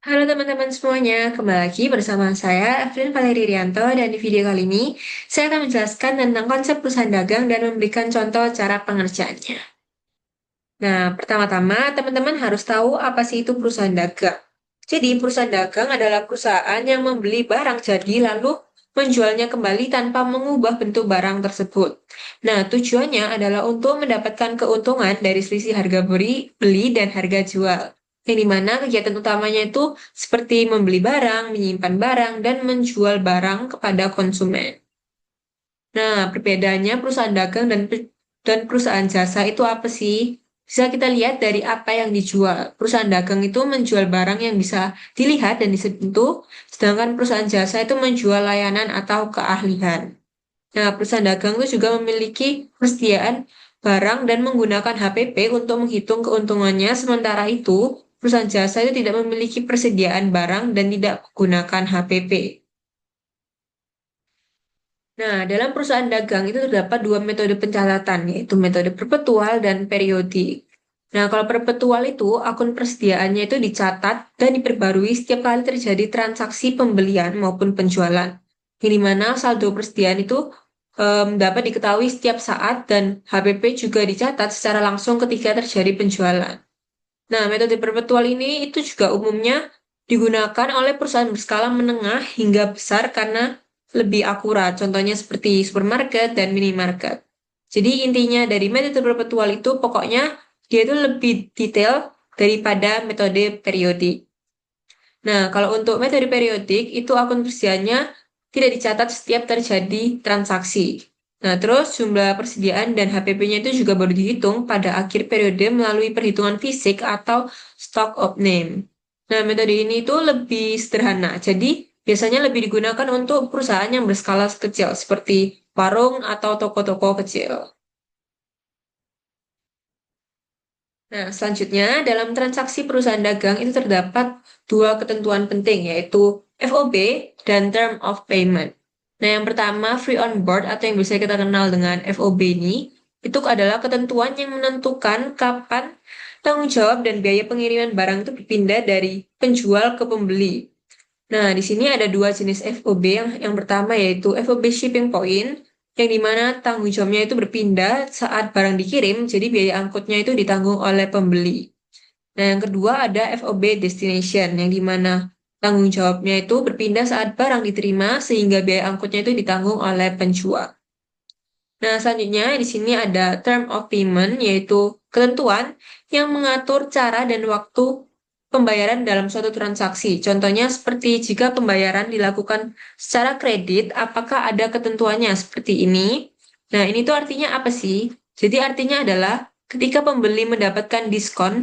Halo teman-teman semuanya, kembali lagi bersama saya, Evelyn Valeri Rianto, dan di video kali ini saya akan menjelaskan tentang konsep perusahaan dagang dan memberikan contoh cara pengerjaannya. Nah, pertama-tama teman-teman harus tahu apa sih itu perusahaan dagang. Jadi, perusahaan dagang adalah perusahaan yang membeli barang jadi lalu menjualnya kembali tanpa mengubah bentuk barang tersebut. Nah, tujuannya adalah untuk mendapatkan keuntungan dari selisih harga beli dan harga jual. Yang dimana kegiatan utamanya itu seperti membeli barang, menyimpan barang, dan menjual barang kepada konsumen. Nah, perbedaannya perusahaan dagang dan perusahaan jasa itu apa sih? Bisa kita lihat dari apa yang dijual. Perusahaan dagang itu menjual barang yang bisa dilihat dan disentuh, sedangkan perusahaan jasa itu menjual layanan atau keahlian. Nah, perusahaan dagang itu juga memiliki persediaan barang dan menggunakan HPP untuk menghitung keuntungannya, sementara itu perusahaan jasa itu tidak memiliki persediaan barang dan tidak menggunakan HPP. Nah, dalam perusahaan dagang itu terdapat dua metode pencatatan, yaitu metode perpetual dan periodik. Nah, kalau perpetual itu, akun persediaannya itu dicatat dan diperbarui setiap kali terjadi transaksi pembelian maupun penjualan. Yang dimana saldo persediaan itu dapat diketahui setiap saat dan HPP juga dicatat secara langsung ketika terjadi penjualan. Nah, metode perpetual ini itu juga umumnya digunakan oleh perusahaan berskala menengah hingga besar karena lebih akurat. Contohnya seperti supermarket dan minimarket. Jadi intinya dari metode perpetual itu pokoknya dia itu lebih detail daripada metode periodik. Nah, kalau untuk metode periodik itu akun persediaannya tidak dicatat setiap terjadi transaksi. Nah, terus jumlah persediaan dan HPP-nya itu juga baru dihitung pada akhir periode melalui perhitungan fisik atau stock of name. Nah, metode ini itu lebih sederhana. Jadi, biasanya lebih digunakan untuk perusahaan yang berskala kecil seperti warung atau toko-toko kecil. Nah, selanjutnya dalam transaksi perusahaan dagang itu terdapat dua ketentuan penting yaitu FOB dan Term of Payment. Nah, yang pertama free on board atau yang biasa kita kenal dengan FOB ini itu adalah ketentuan yang menentukan kapan tanggung jawab dan biaya pengiriman barang itu berpindah dari penjual ke pembeli. Nah, di sini ada dua jenis FOB. Yang pertama yaitu FOB shipping point, yang dimana tanggung jawabnya itu berpindah saat barang dikirim, jadi biaya angkutnya itu ditanggung oleh pembeli. Nah, yang kedua ada FOB destination, yang dimana tanggung jawabnya itu berpindah saat barang diterima, sehingga biaya angkutnya itu ditanggung oleh penjual. Nah, selanjutnya di sini ada term of payment, yaitu ketentuan yang mengatur cara dan waktu pembayaran dalam suatu transaksi. Contohnya seperti jika pembayaran dilakukan secara kredit, apakah ada ketentuannya seperti ini? Nah, ini tuh artinya apa sih? Jadi artinya adalah ketika pembeli mendapatkan diskon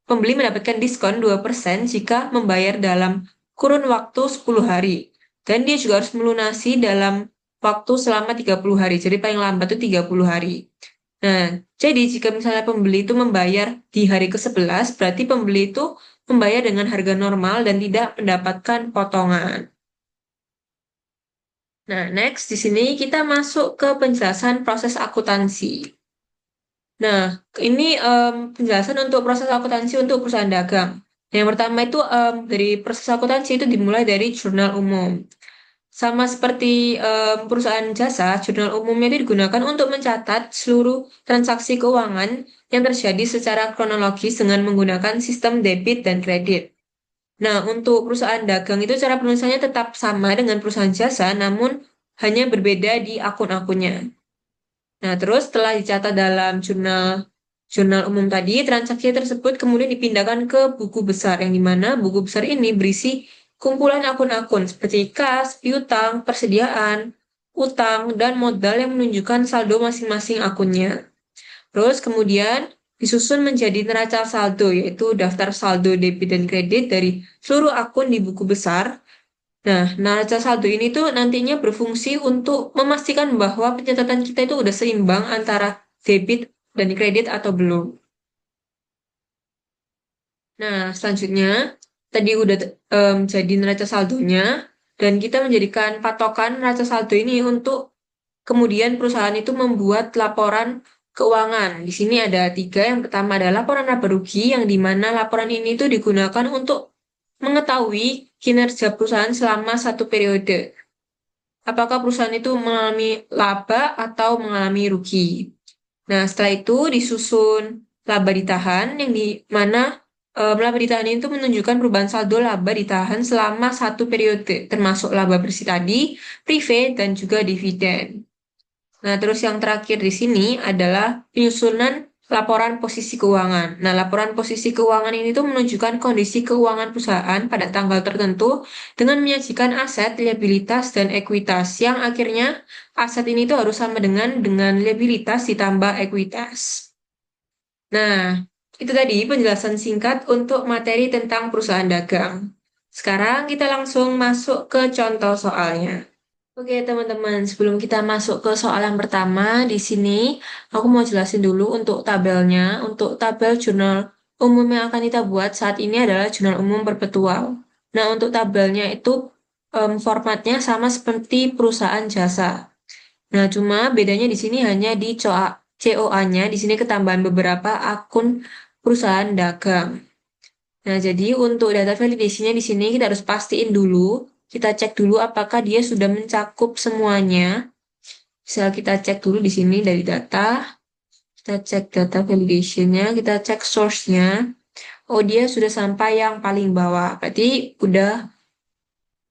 2% jika membayar dalam kurun waktu 10 hari. Dan dia juga harus melunasi dalam waktu selama 30 hari. Jadi paling lambat itu 30 hari. Nah, jadi jika misalnya pembeli itu membayar di hari ke-11, berarti pembeli itu membayar dengan harga normal dan tidak mendapatkan potongan. Nah, next di sini kita masuk ke penjelasan proses akuntansi. Nah, ini penjelasan untuk proses akuntansi untuk perusahaan dagang. Yang pertama itu dari proses akuntansi itu dimulai dari jurnal umum. Sama seperti perusahaan jasa, jurnal umumnya itu digunakan untuk mencatat seluruh transaksi keuangan yang terjadi secara kronologis dengan menggunakan sistem debit dan kredit. Nah, untuk perusahaan dagang itu cara penulisannya tetap sama dengan perusahaan jasa, namun hanya berbeda di akun-akunnya. Nah, terus setelah dicatat dalam jurnal umum tadi, transaksi tersebut kemudian dipindahkan ke buku besar, yang dimana buku besar ini berisi kumpulan akun-akun seperti kas, piutang, persediaan, utang, dan modal yang menunjukkan saldo masing-masing akunnya. Terus kemudian disusun menjadi neraca saldo, yaitu daftar saldo debit dan kredit dari seluruh akun di buku besar. Nah, neraca saldo ini tuh nantinya berfungsi untuk memastikan bahwa pencatatan kita itu udah seimbang antara debit dan kredit atau belum. Nah, selanjutnya tadi udah jadi neraca saldonya dan kita menjadikan patokan neraca saldo ini untuk kemudian perusahaan itu membuat laporan keuangan. Di sini ada tiga. Yang pertama adalah laporan laba rugi, yang di mana laporan ini itu digunakan untuk mengetahui kinerja perusahaan selama satu periode. Apakah perusahaan itu mengalami laba atau mengalami rugi. Nah, setelah itu disusun laba ditahan yang di mana laba ditahan itu menunjukkan perubahan saldo laba ditahan selama satu periode, termasuk laba bersih tadi, prive, dan juga dividen. Nah, terus yang terakhir di sini adalah penyusunan laporan posisi keuangan. Nah, laporan posisi keuangan ini tuh menunjukkan kondisi keuangan perusahaan pada tanggal tertentu dengan menyajikan aset, liabilitas, dan ekuitas. Yang akhirnya aset ini tuh harus sama dengan liabilitas ditambah ekuitas. Nah, itu tadi penjelasan singkat untuk materi tentang perusahaan dagang. Sekarang kita langsung masuk ke contoh soalnya. Oke, teman-teman, sebelum kita masuk ke soal yang pertama, di sini aku mau jelasin dulu untuk tabelnya. Untuk tabel jurnal umum yang akan kita buat saat ini adalah jurnal umum perpetual. Nah, untuk tabelnya itu formatnya sama seperti perusahaan jasa. Nah, cuma bedanya di sini hanya di COA-nya, di sini ketambahan beberapa akun perusahaan dagang. Nah, jadi untuk data validasinya di sini kita harus pastiin dulu, kita cek dulu apakah dia sudah mencakup semuanya. Bisa kita cek dulu di sini dari data, kita cek data validationnya, kita cek source-nya. Oh, dia sudah sampai yang paling bawah, berarti udah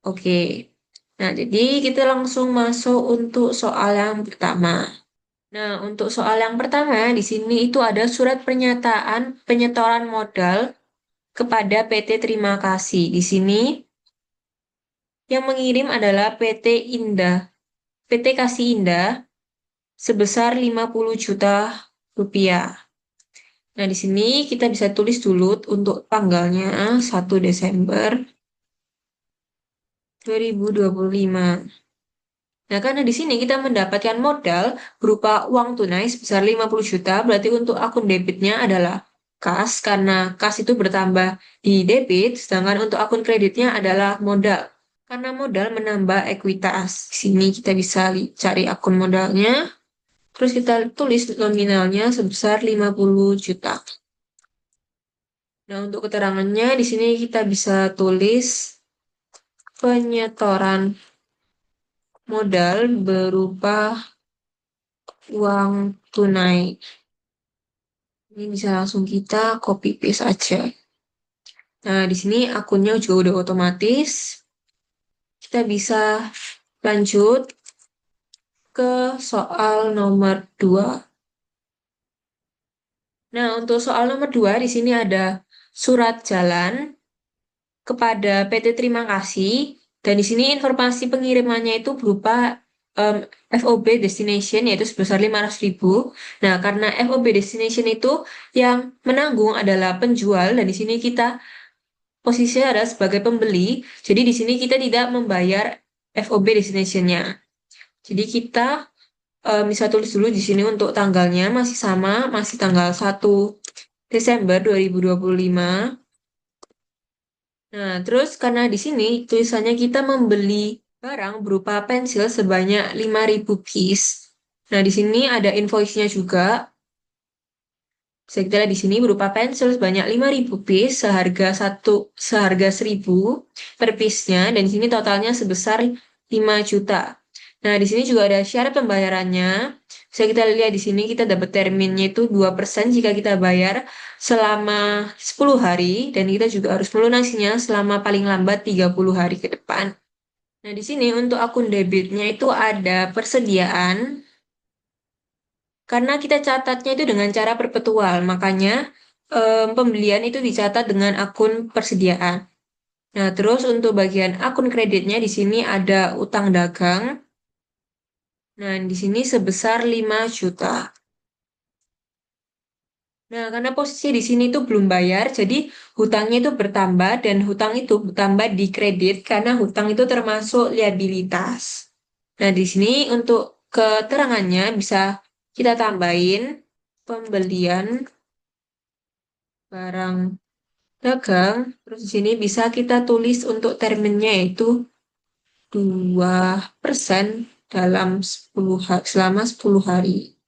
oke. Nah, jadi kita langsung masuk untuk soal yang pertama. Nah, untuk soal yang pertama, di sini itu ada surat pernyataan penyetoran modal kepada PT Terima Kasih. Di sini yang mengirim adalah PT Indah, PT Kasih Indah sebesar 50 juta rupiah. Nah, di sini kita bisa tulis dulu untuk tanggalnya 1 Desember 2025. Nah, karena di sini kita mendapatkan modal berupa uang tunai sebesar 50 juta, berarti untuk akun debitnya adalah kas, karena kas itu bertambah di debit, sedangkan untuk akun kreditnya adalah modal. Karena modal menambah ekuitas. Di sini kita bisa cari akun modalnya, terus kita tulis nominalnya sebesar 50 juta. Nah, untuk keterangannya di sini kita bisa tulis penyetoran modal berupa uang tunai. Ini bisa langsung kita copy paste aja. Nah, di sini akunnya juga udah otomatis. Kita bisa lanjut ke soal nomor 2. Nah, untuk soal nomor 2 di sini ada surat jalan kepada PT Terima Kasih, dan di sini informasi pengirimannya itu berupa FOB destination yaitu sebesar 500.000. Nah, karena FOB destination itu yang menanggung adalah penjual, dan di sini kita posisinya adalah sebagai pembeli, jadi di sini kita tidak membayar FOB destination-nya. Jadi kita bisa tulis dulu di sini untuk tanggalnya masih sama, masih tanggal 1 Desember 2025. Nah, terus karena di sini tulisannya kita membeli barang berupa pensil sebanyak 5.000 piece. Nah, di sini ada invoice-nya juga. Bisa kita lihat di sini berupa pensil sebanyak 5.000 piece seharga 1.000 per piece-nya, dan di sini totalnya sebesar 5 juta. Nah, di sini juga ada syarat pembayarannya. Bisa kita lihat di sini kita dapat terminnya itu 2% jika kita bayar selama 10 hari, dan kita juga harus melunasinya selama paling lambat 30 hari ke depan. Nah, di sini untuk akun debitnya itu ada persediaan, karena kita catatnya itu dengan cara perpetual, makanya pembelian itu dicatat dengan akun persediaan. Nah, terus untuk bagian akun kreditnya di sini ada utang dagang. Nah, di sini sebesar 5 juta. Nah, karena posisi di sini itu belum bayar, jadi hutangnya itu bertambah, dan hutang itu bertambah di kredit karena hutang itu termasuk liabilitas. Nah, di sini untuk keterangannya bisa kita tambahin pembelian barang dagang, terus di sini bisa kita tulis untuk terminnya yaitu 2% dalam 10 hari, selama 10 hari.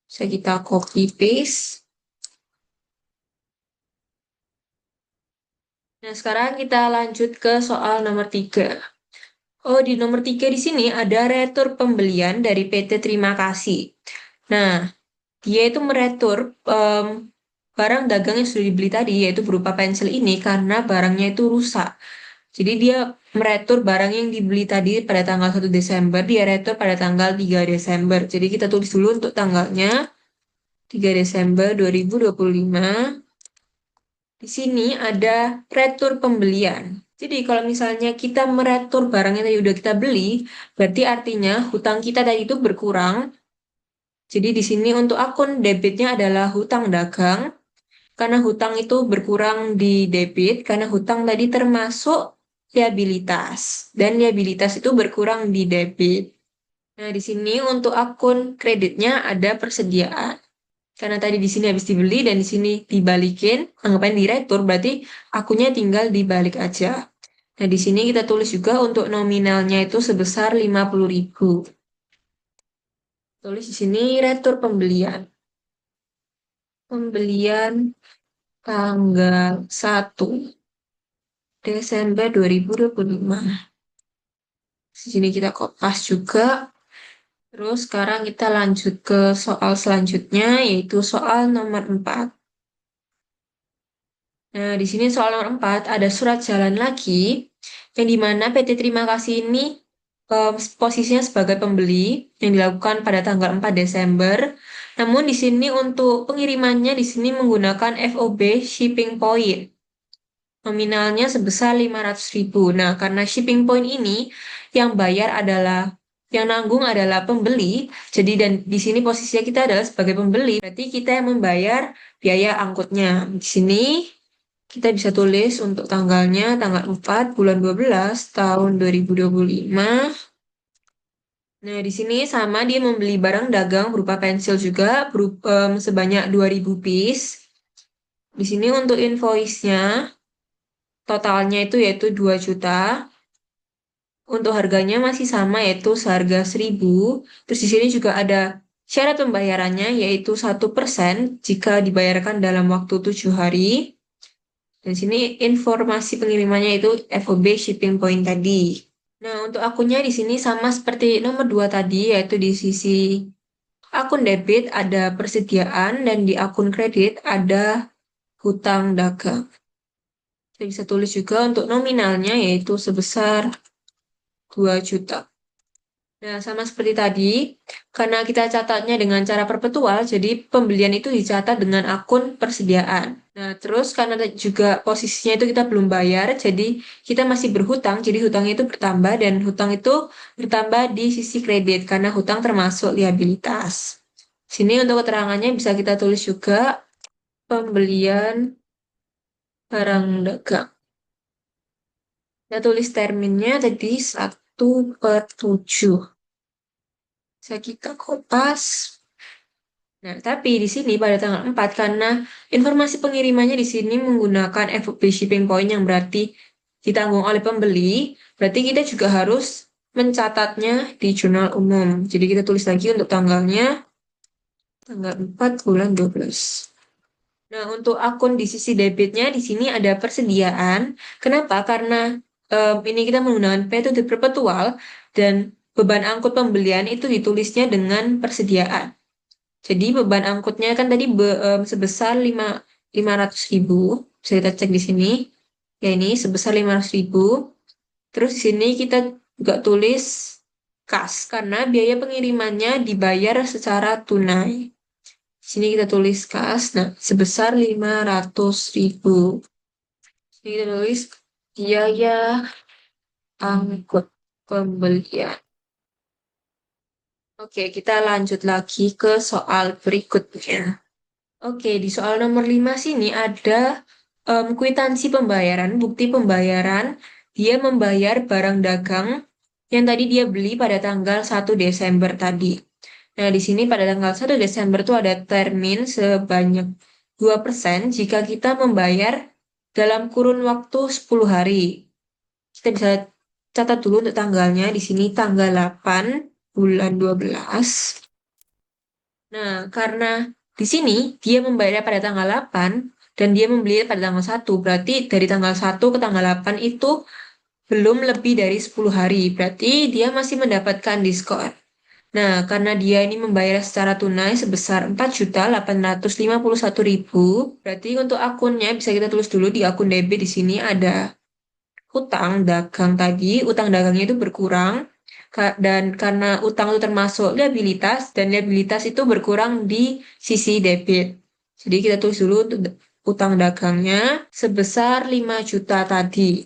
Bisa kita copy paste. Nah, sekarang kita lanjut ke soal nomor 3. Oh, di nomor 3 di sini ada retur pembelian dari PT Terima Kasih. Nah, dia itu meretur barang dagang yang sudah dibeli tadi, yaitu berupa pensil ini karena barangnya itu rusak. Jadi dia meretur barang yang dibeli tadi pada tanggal 1 Desember, dia retur pada tanggal 3 Desember. Jadi kita tulis dulu untuk tanggalnya 3 Desember 2025. Di sini ada retur pembelian. Jadi kalau misalnya kita meretur barang yang tadi udah kita beli, berarti artinya hutang kita tadi itu berkurang. Jadi di sini untuk akun debitnya adalah hutang dagang, karena hutang itu berkurang di debit, karena hutang tadi termasuk liabilitas, dan liabilitas itu berkurang di debit. Nah, di sini untuk akun kreditnya ada persediaan. Karena tadi di sini habis dibeli dan di sini dibalikin, anggapan direktur, berarti akunnya tinggal dibalik aja. Nah, di sini kita tulis juga untuk nominalnya itu sebesar 50.000. Tulis di sini retur pembelian. Pembelian tanggal 1 Desember 2025. Di sini kita kopas juga. Terus sekarang kita lanjut ke soal selanjutnya, yaitu soal nomor 4. Nah, di sini soal nomor 4 ada surat jalan lagi, yang dimana PT Terima Kasih ini posisinya sebagai pembeli yang dilakukan pada tanggal 4 Desember. Namun di sini untuk pengirimannya di sini menggunakan FOB shipping point. Nominalnya sebesar 500.000. Nah, karena shipping point ini yang bayar adalah yang nanggung adalah pembeli. Jadi dan di sini posisinya kita adalah sebagai pembeli. Berarti kita yang membayar biaya angkutnya. Di sini kita bisa tulis untuk tanggalnya tanggal 4 bulan 12 tahun 2025. Nah, di sini sama dia membeli barang dagang berupa pensil juga sebanyak 2.000 piece. Di sini untuk invoice-nya totalnya itu yaitu 2 juta. Untuk harganya masih sama yaitu seharga 1.000. Terus di sini juga ada syarat pembayarannya yaitu 1% jika dibayarkan dalam waktu 7 hari. Dan sini informasi pengirimannya itu FOB shipping point tadi. Nah, untuk akunnya di sini sama seperti nomor 2 tadi, yaitu di sisi akun debit ada persediaan dan di akun kredit ada hutang dagang. Kita bisa tulis juga untuk nominalnya yaitu sebesar 2 juta. Nah, sama seperti tadi, karena kita catatnya dengan cara perpetual, jadi pembelian itu dicatat dengan akun persediaan. Nah, terus karena juga posisinya itu kita belum bayar, jadi kita masih berhutang, jadi hutang itu bertambah dan hutang itu bertambah di sisi kredit karena hutang termasuk liabilitas. Sini untuk keterangannya bisa kita tulis juga pembelian barang dagang. Kita tulis terminnya tadi 1/7. Bisa kita kopas. Nah, tapi di sini pada tanggal 4 karena informasi pengirimannya di sini menggunakan FOB shipping point yang berarti ditanggung oleh pembeli, berarti kita juga harus mencatatnya di jurnal umum. Jadi kita tulis lagi untuk tanggalnya tanggal 4 bulan 12. Nah, untuk akun di sisi debitnya di sini ada persediaan. Kenapa? Karena ini kita menggunakan metode perpetual dan beban angkut pembelian itu ditulisnya dengan persediaan. Jadi beban angkutnya kan tadi sebesar 500.000. Bisa kita cek di sini. Ya ini sebesar 500.000. Terus di sini kita juga tulis kas karena biaya pengirimannya dibayar secara tunai. Di sini kita tulis kas, nah sebesar 500.000. Sini kita tulis biaya angkut pembelian. Oke, kita lanjut lagi ke soal berikutnya. Oke, di soal nomor 5 sini ada kwitansi pembayaran, bukti pembayaran. Dia membayar barang dagang yang tadi dia beli pada tanggal 1 Desember tadi. Nah, di sini pada tanggal 1 Desember itu ada termin sebanyak 2% jika kita membayar dalam kurun waktu 10 hari. Kita bisa catat dulu untuk tanggalnya. Di sini tanggal 8 bulan 12. Nah, karena di sini dia membayar pada tanggal 8 dan dia membeli pada tanggal 1. Berarti dari tanggal 1 ke tanggal 8 itu belum lebih dari 10 hari. Berarti dia masih mendapatkan diskon. Nah, karena dia ini membayar secara tunai sebesar 4.851.000, berarti untuk akunnya bisa kita tulis dulu di akun debit di sini ada utang dagang tadi, utang dagangnya itu berkurang dan karena utang itu termasuk liabilitas dan liabilitas itu berkurang di sisi debit. Jadi kita tulis dulu untuk utang dagangnya sebesar 5 juta tadi.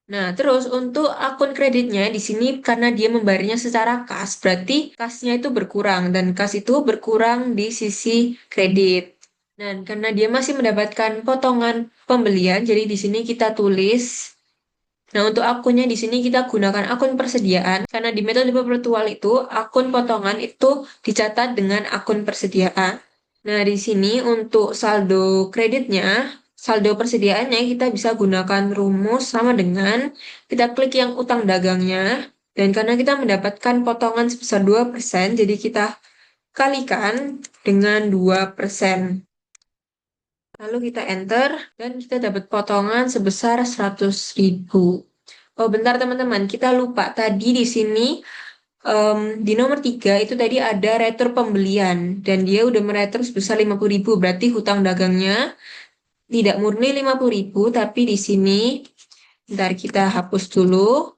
Nah, terus untuk akun kreditnya di sini karena dia membayarnya secara kas, berarti kasnya itu berkurang dan kas itu berkurang di sisi kredit. Dan karena dia masih mendapatkan potongan pembelian, jadi di sini kita tulis. Nah, untuk akunnya di sini kita gunakan akun persediaan karena di metode virtual itu akun potongan itu dicatat dengan akun persediaan. Nah, di sini untuk saldo kreditnya, saldo persediaannya kita bisa gunakan rumus sama dengan kita klik yang utang dagangnya dan karena kita mendapatkan potongan sebesar 2%, jadi kita kalikan dengan 2%. Lalu kita enter dan kita dapat potongan sebesar 100.000. Oh, bentar teman-teman, kita lupa tadi di sini di nomor 3 itu tadi ada retur pembelian dan dia udah meretur sebesar 50.000. Berarti hutang dagangnya tidak murni 50.000, tapi di sini bentar kita hapus dulu.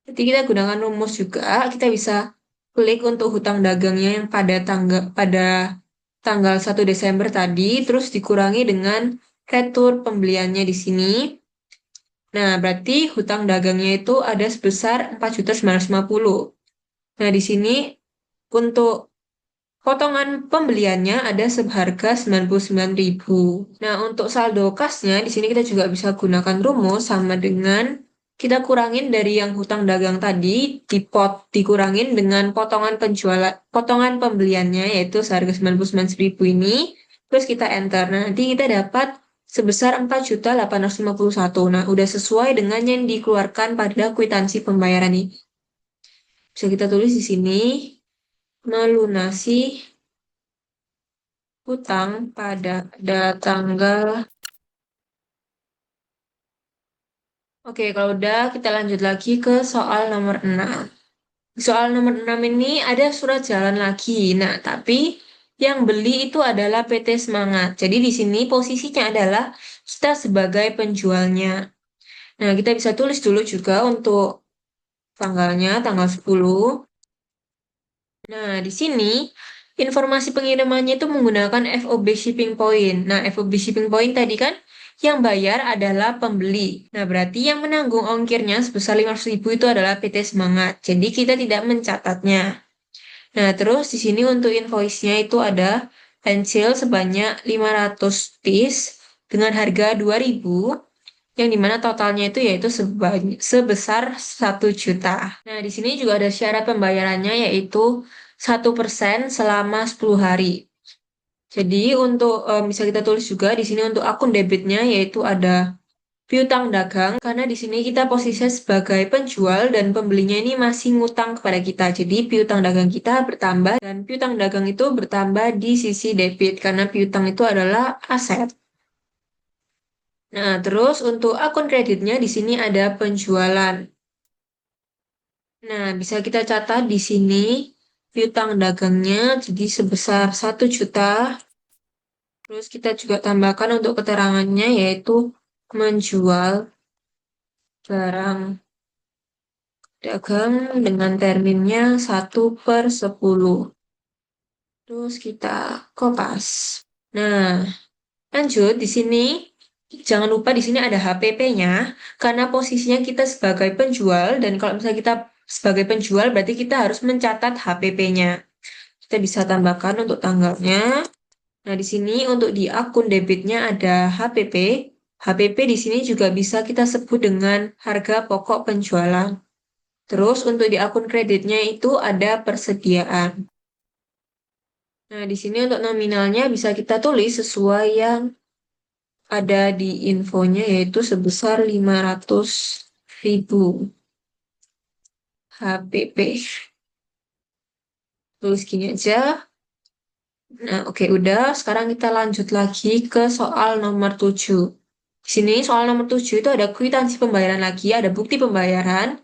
Jadi kita gunakan rumus juga, kita bisa klik untuk hutang dagangnya yang pada tanggal 1 Desember tadi, terus dikurangi dengan retur pembeliannya di sini. Nah, berarti hutang dagangnya itu ada sebesar 4.950. Nah, di sini untuk potongan pembeliannya ada seharga 99.000. Nah, untuk saldo kasnya di sini kita juga bisa gunakan rumus sama dengan kita kurangin dari yang hutang dagang tadi, dikurangin dengan potongan pembeliannya yaitu seharga 99.000 ini, terus kita enter. Nah, nanti kita dapat sebesar 4.851. Nah, udah sesuai dengan yang dikeluarkan pada kwitansi pembayaran ini. Bisa kita tulis di sini, melunasi hutang pada tanggal. Oke, kalau udah kita lanjut lagi ke soal nomor 6. Soal nomor 6 ini ada surat jalan lagi. Nah, tapi yang beli itu adalah PT Semangat. Jadi di sini posisinya adalah kita sebagai penjualnya. Nah, kita bisa tulis dulu juga untuk tanggalnya, tanggal 10. Nah, di sini informasi pengirimannya itu menggunakan FOB Shipping Point. Nah, FOB Shipping Point tadi kan yang bayar adalah pembeli. Nah, berarti yang menanggung ongkirnya sebesar 500.000 itu adalah PT Semangat. Jadi kita tidak mencatatnya. Nah, terus di sini untuk invoice-nya itu ada pensil sebanyak 500 piece dengan harga 2.000 yang dimana totalnya itu yaitu sebesar 1 juta. Nah, di sini juga ada syarat pembayarannya yaitu 1% selama 10 hari. Jadi untuk bisa kita tulis juga di sini untuk akun debitnya yaitu ada piutang dagang karena di sini kita posisinya sebagai penjual dan pembelinya ini masih ngutang kepada kita. Jadi piutang dagang kita bertambah dan piutang dagang itu bertambah di sisi debit karena piutang itu adalah aset. Nah, terus untuk akun kreditnya di sini ada penjualan. Nah, bisa kita catat di sini piutang dagangnya jadi sebesar 1 juta. Terus kita juga tambahkan untuk keterangannya yaitu menjual barang dagang dengan terminnya 1/10. Terus kita kopas. Nah, lanjut di sini. Jangan lupa di sini ada HPP-nya karena posisinya kita sebagai penjual dan kalau misalnya kita sebagai penjual berarti kita harus mencatat HPP-nya. Kita bisa tambahkan untuk tanggalnya. Nah, di sini untuk di akun debitnya ada HPP. HPP di sini juga bisa kita sebut dengan harga pokok penjualan. Terus untuk di akun kreditnya itu ada persediaan. Nah, di sini untuk nominalnya bisa kita tulis sesuai yang ada di infonya yaitu sebesar 500.000 HPP. Tulis gini aja. Nah, oke, udah. Sekarang kita lanjut lagi ke soal nomor 7. Di sini soal nomor 7 itu ada kwitansi pembayaran lagi, ada bukti pembayaran.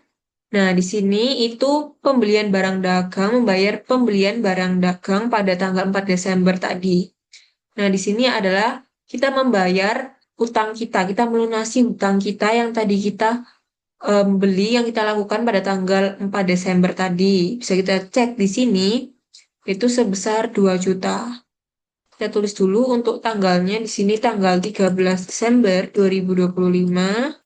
Nah, di sini itu pembelian barang dagang, membayar pembelian barang dagang pada tanggal 4 Desember tadi. Nah, di sini adalah kita membayar hutang kita, kita melunasi hutang kita yang tadi kita beli, yang kita lakukan pada tanggal 4 Desember tadi. Bisa kita cek di sini, itu sebesar 2 juta. Kita tulis dulu untuk tanggalnya, di sini tanggal 13 Desember 2025.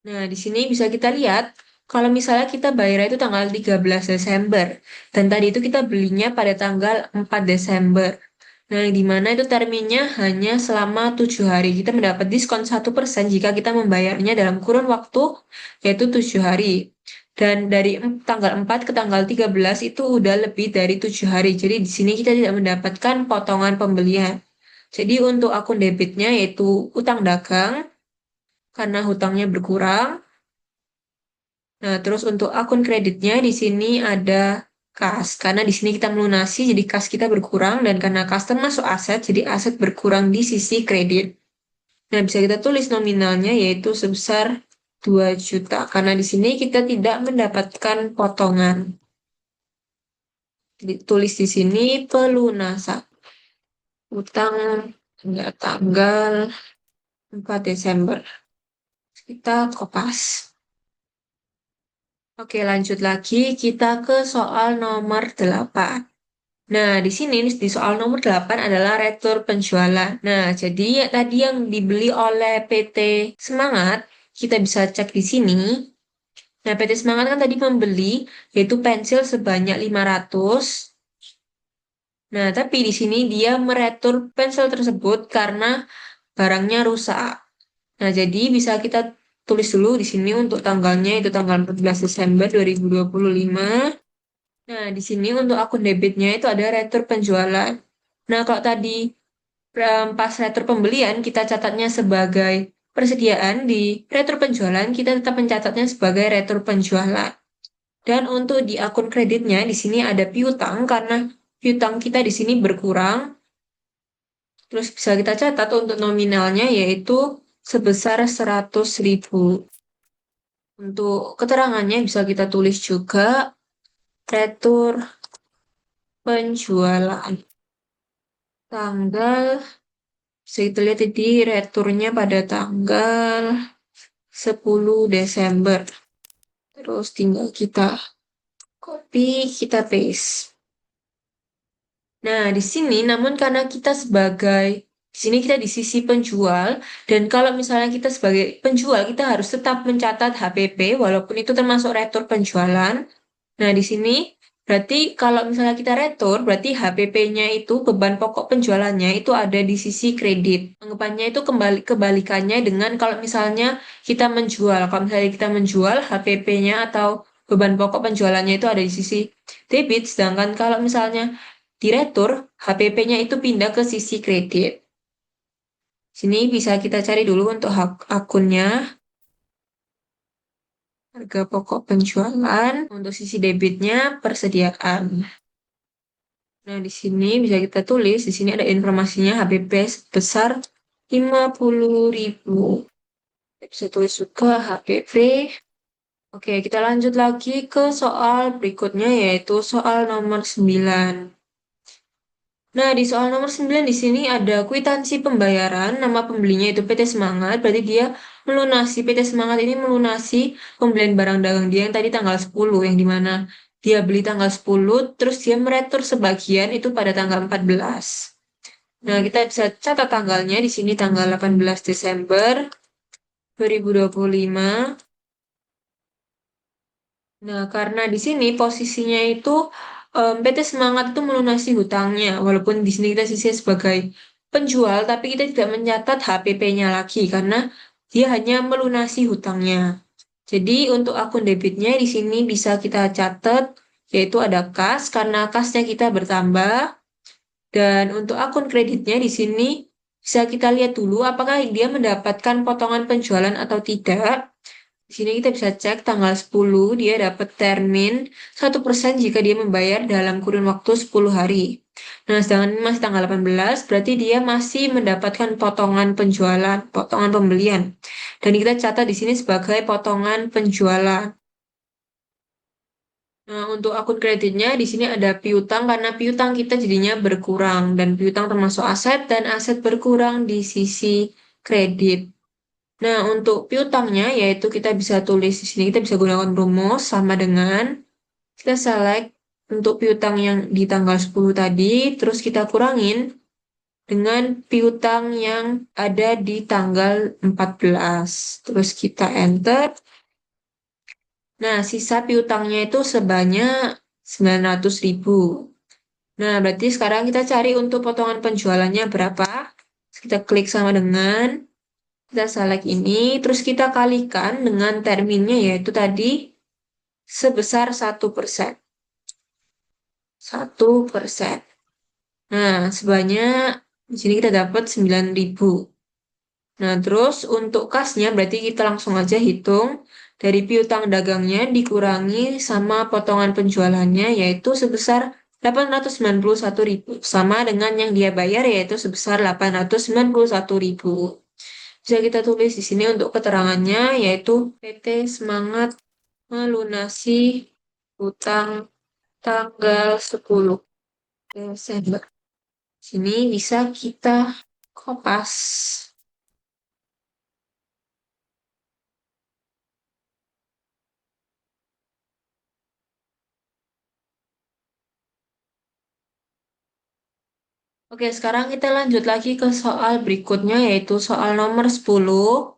Nah, di sini bisa kita lihat, kalau misalnya kita bayar itu tanggal 13 Desember, dan tadi itu kita belinya pada tanggal 4 Desember. Nah, yang di mana itu terminnya hanya selama 7 hari. Kita mendapat diskon 1% jika kita membayarnya dalam kurun waktu, yaitu 7 hari. Dan dari tanggal 4 ke tanggal 13 itu udah lebih dari 7 hari. Jadi di sini kita tidak mendapatkan potongan pembelian. Jadi untuk akun debitnya yaitu utang dagang, karena hutangnya berkurang. Nah, terus untuk akun kreditnya di sini ada kas. Karena di sini kita melunasi, jadi kas kita berkurang. Dan karena kas termasuk aset, jadi aset berkurang di sisi kredit. Nah, bisa kita tulis nominalnya yaitu sebesar 2 juta. Karena di sini kita tidak mendapatkan potongan. Ditulis di sini pelunasan. Utang hingga tanggal 4 Desember. Kita kopas. Oke, lanjut lagi. Kita ke soal nomor 8. Nah, di sini di soal nomor 8 adalah retur penjualan. Nah, jadi tadi yang dibeli oleh PT Semangat, kita bisa cek di sini. Nah, PT Semangat kan tadi membeli yaitu pensil sebanyak 500. Nah, tapi di sini dia meretur pensil tersebut karena barangnya rusak. Nah, jadi bisa kita tulis dulu di sini untuk tanggalnya itu tanggal 14 Desember 2025. Nah, di sini untuk akun debitnya itu ada retur penjualan. Nah, kalau tadi pas retur pembelian kita catatnya sebagai persediaan, di retur penjualan kita tetap mencatatnya sebagai retur penjualan. Dan untuk di akun kreditnya di sini ada piutang karena piutang kita di sini berkurang. Terus bisa kita catat untuk nominalnya yaitu sebesar 100.000. Untuk keterangannya bisa kita tulis juga retur penjualan. Tanggal, bisa kita lihat di returnya pada tanggal 10 Desember. Terus tinggal kita copy, kita paste. Nah, di sini namun karena kita sebagai di sini kita di sisi penjual dan kalau misalnya kita sebagai penjual kita harus tetap mencatat HPP walaupun itu termasuk retur penjualan. Nah, di sini berarti kalau misalnya kita retur berarti HPP-nya itu beban pokok penjualannya itu ada di sisi kredit. Anggapannya itu kembali kebalikannya dengan kalau misalnya kita menjual. Kalau misalnya kita menjual HPP-nya atau beban pokok penjualannya itu ada di sisi debit sedangkan kalau misalnya diretur, HPP-nya itu pindah ke sisi kredit. Sini bisa kita cari dulu untuk akunnya. Harga pokok penjualan. Untuk sisi debitnya, persediaan. Nah, di sini bisa kita tulis. Di sini ada informasinya HPP sebesar 50.000. Bisa tulis juga HPP. Oke, kita lanjut lagi ke soal berikutnya, yaitu soal nomor 9. Nah, di soal nomor 9 di sini ada kwitansi pembayaran, nama pembelinya itu PT Semangat, berarti dia melunasi, PT Semangat ini melunasi pembelian barang dagang dia yang tadi tanggal 10, yang dimana dia beli tanggal 10, terus dia meretur sebagian itu pada tanggal 14. Nah, kita bisa catat tanggalnya di sini tanggal 18 Desember 2025. Nah, karena di sini posisinya itu PT Semangat itu melunasi hutangnya, walaupun di sini kita sisi sebagai penjual, tapi kita tidak mencatat HPP-nya lagi karena dia hanya melunasi hutangnya. Jadi untuk akun debitnya di sini bisa kita catat, yaitu ada kas karena kasnya kita bertambah, dan untuk akun kreditnya di sini bisa kita lihat dulu apakah dia mendapatkan potongan penjualan atau tidak. Di sini kita bisa cek tanggal 10 dia dapat termin 1% jika dia membayar dalam kurun waktu 10 hari. Nah, sedangkan ini masih tanggal 18, berarti dia masih mendapatkan potongan penjualan, potongan pembelian. Dan kita catat di sini sebagai potongan penjualan. Nah, untuk akun kreditnya di sini ada piutang karena piutang kita jadinya berkurang dan piutang termasuk aset dan aset berkurang di sisi kredit. Nah, untuk piutangnya yaitu kita bisa tulis di sini kita bisa gunakan rumus sama dengan kita select untuk piutang yang di tanggal 10 tadi, terus kita kurangin dengan piutang yang ada di tanggal 14. Terus kita enter. Nah, sisa piutangnya itu sebanyak 900.000. Nah, berarti sekarang kita cari untuk potongan penjualannya berapa. Kita klik sama dengan, kita select ini, terus kita kalikan dengan terminnya yaitu tadi sebesar 1%. 1%. Nah, sebanyak di sini kita dapat 9.000. Nah, terus untuk kasnya berarti kita langsung aja hitung dari piutang dagangnya dikurangi sama potongan penjualannya yaitu sebesar 891.000 sama dengan yang dia bayar yaitu sebesar 891.000. Bisa kita tulis di sini untuk keterangannya yaitu PT Semangat melunasi utang tanggal 10 Desember. Sini bisa kita kopas. Oke, sekarang kita lanjut lagi ke soal berikutnya, yaitu soal nomor 10.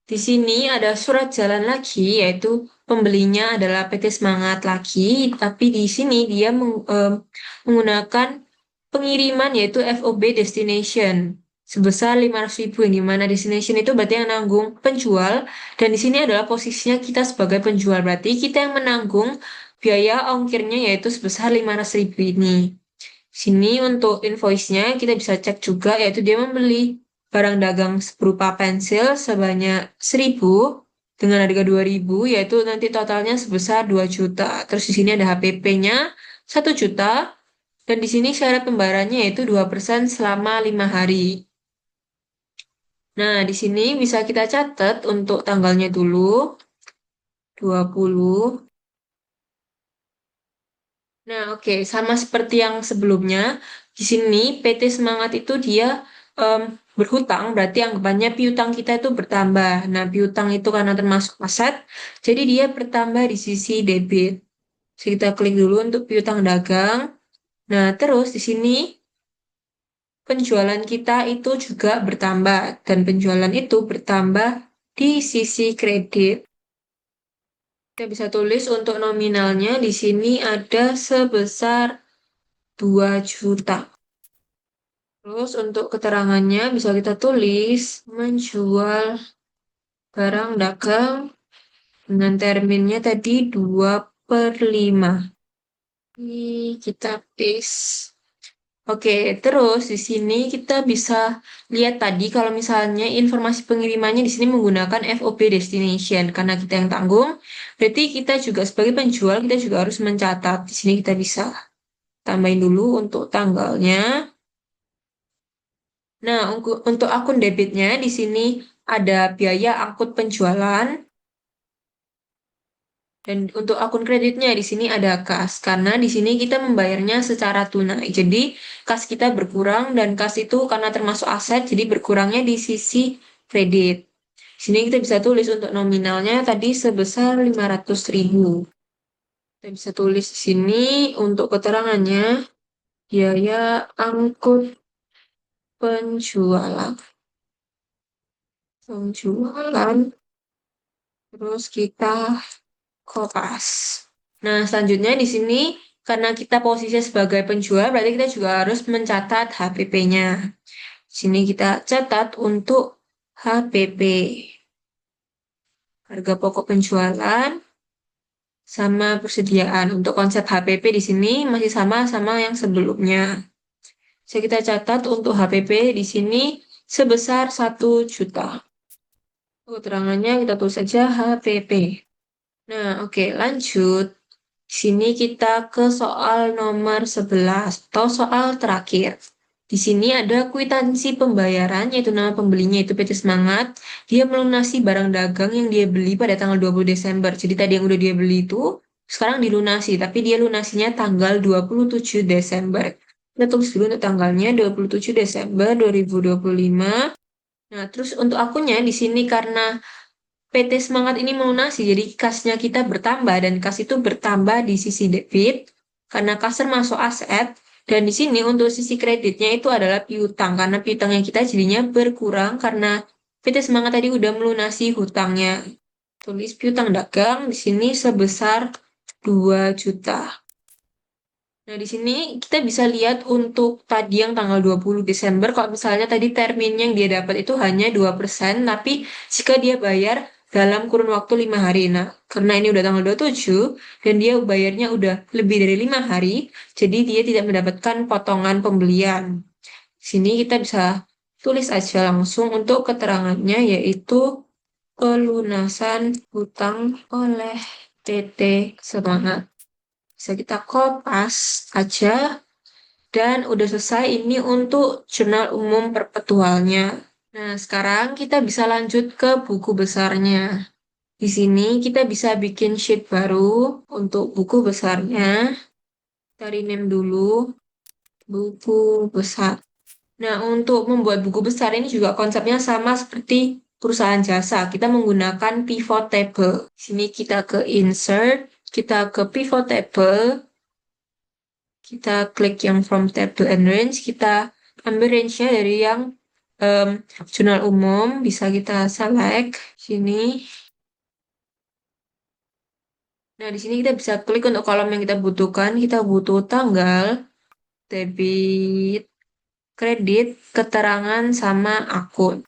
Di sini ada surat jalan lagi, yaitu pembelinya adalah PT Semangat lagi, tapi di sini dia menggunakan pengiriman yaitu FOB Destination sebesar 500.000 yang dimana destination itu berarti yang nanggung penjual dan di sini adalah posisinya kita sebagai penjual berarti kita yang menanggung biaya ongkirnya yaitu sebesar 500.000 ini. Sini untuk invoice-nya kita bisa cek juga yaitu dia membeli barang dagang berupa pensil sebanyak 1.000 dengan harga 2.000 yaitu nanti totalnya sebesar 2 juta. Terus di sini ada HPP-nya 1 juta dan di sini syarat pembayarannya yaitu 2% selama 5 hari. Nah, di sini bisa kita catat untuk tanggalnya dulu 20. Nah, oke, sama seperti yang sebelumnya, di sini PT Semangat itu dia em, berhutang, berarti anggapannya piutang kita itu bertambah. Nah, piutang itu karena termasuk aset, jadi dia bertambah di sisi debit. Jadi kita klik dulu untuk piutang dagang. Nah, terus di sini penjualan kita itu juga bertambah, dan penjualan itu bertambah di sisi kredit. Kita bisa tulis untuk nominalnya di sini ada sebesar 2 juta. Terus untuk keterangannya bisa kita tulis menjual barang dagang dengan terminnya tadi 2/5. Ini kita paste. Oke, terus di sini kita bisa lihat tadi kalau misalnya informasi pengirimannya di sini menggunakan FOB destination karena kita yang tanggung. Berarti kita juga sebagai penjual kita juga harus mencatat. Di sini kita bisa tambahin dulu untuk tanggalnya. Nah, untuk akun debitnya di sini ada biaya angkut penjualan dan untuk akun kreditnya di sini ada kas karena di sini kita membayarnya secara tunai. Jadi kas kita berkurang dan kas itu karena termasuk aset jadi berkurangnya di sisi kredit. Di sini kita bisa tulis untuk nominalnya tadi sebesar 500.000. Kita bisa tulis di sini untuk keterangannya biaya angkut penjualan. Penjualan terus kita kopas. Nah, selanjutnya di sini karena kita posisinya sebagai penjual, berarti kita juga harus mencatat HPP-nya. Di sini kita catat untuk HPP, harga pokok penjualan sama persediaan. Untuk konsep HPP di sini masih sama yang sebelumnya. Jadi kita catat untuk HPP di sini sebesar 1 juta. Keterangannya kita tulis saja HPP. Nah, oke, lanjut. Di sini kita ke soal nomor 11 atau soal terakhir. Di sini ada kwitansi pembayaran, yaitu nama pembelinya itu PT Semangat. Dia melunasi barang dagang yang dia beli pada tanggal 20 Desember. Jadi tadi yang udah dia beli itu sekarang dilunasi, tapi dia lunasinya tanggal 27 Desember. Kita tulis dulu untuk tanggalnya 27 Desember 2025. Nah, terus untuk akunnya di sini karena PT Semangat ini melunasi, jadi kasnya kita bertambah dan kas itu bertambah di sisi debit karena kas termasuk aset dan di sini untuk sisi kreditnya itu adalah piutang karena piutangnya kita jadinya berkurang karena PT Semangat tadi udah melunasi hutangnya. Tulis piutang dagang di sini sebesar 2 juta. Nah, di sini kita bisa lihat untuk tadi yang tanggal 20 Desember, kalau misalnya tadi terminnya yang dia dapat itu hanya 2%, tapi jika dia bayar dalam kurun waktu 5 hari. Nah, karena ini udah tanggal 27, dan dia bayarnya udah lebih dari 5 hari, jadi dia tidak mendapatkan potongan pembelian. Di sini kita bisa tulis aja langsung untuk keterangannya, yaitu pelunasan hutang oleh PT Semangat. Bisa kita kopas aja dan udah selesai ini untuk jurnal umum perpetualnya. Nah, sekarang kita bisa lanjut ke buku besarnya. Di sini kita bisa bikin sheet baru untuk buku besarnya. Kita rename dulu buku besar. Nah, untuk membuat buku besar ini juga konsepnya sama seperti perusahaan jasa. Kita menggunakan pivot table. Di sini kita ke insert, kita ke pivot table, kita klik yang from table and range, kita ambil range-nya dari yang um, jurnal umum, bisa kita select sini. Nah, di sini kita bisa klik untuk kolom yang kita butuhkan. Kita butuh tanggal, debit, kredit, keterangan, sama akun.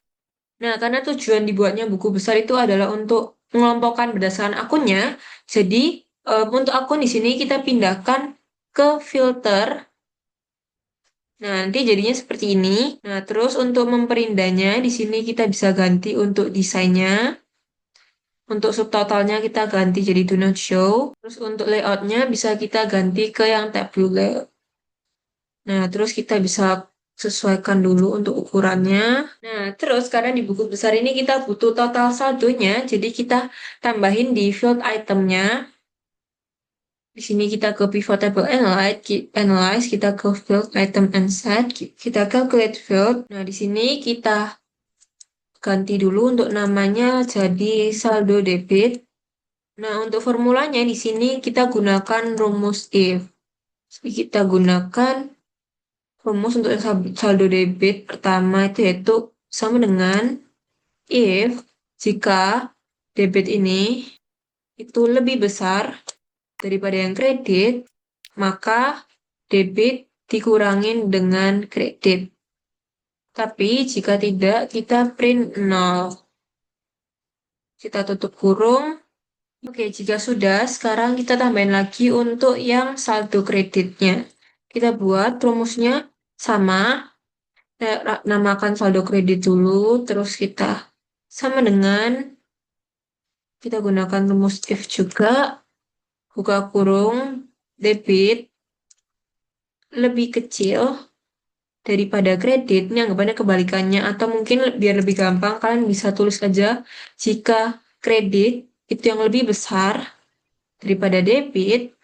Nah, karena tujuan dibuatnya buku besar itu adalah untuk mengelompokkan berdasarkan akunnya. Jadi, untuk akun di sini kita pindahkan ke filter. Nah, nanti jadinya seperti ini. Nah, terus untuk memperindahnya, di sini kita bisa ganti untuk desainnya. Untuk subtotalnya kita ganti jadi do not show. Terus untuk layoutnya bisa kita ganti ke yang tabular. Nah, terus kita bisa sesuaikan dulu untuk ukurannya. Nah, terus karena di buku besar ini kita butuh total saldonya, jadi kita tambahin di field itemnya. Di sini kita ke pivot table analyze, kita ke field item and set, kita calculate field. Nah, di sini kita ganti dulu untuk namanya jadi saldo debit. Nah, untuk formulanya di sini kita gunakan rumus if. Jadi kita gunakan rumus untuk saldo debit pertama itu yaitu sama dengan if jika debit ini itu lebih besar daripada yang kredit, maka debit dikurangin dengan kredit. Tapi jika tidak, kita print 0. Kita tutup kurung. Oke, jika sudah, sekarang kita tambahin lagi untuk yang saldo kreditnya. Kita buat rumusnya sama, kita namakan saldo kredit dulu, terus kita sama dengan, kita gunakan rumus if juga, buka kurung, debit lebih kecil daripada kredit, ini anggapannya kebalikannya, atau mungkin biar lebih gampang, kalian bisa tulis aja, jika kredit itu yang lebih besar daripada debit,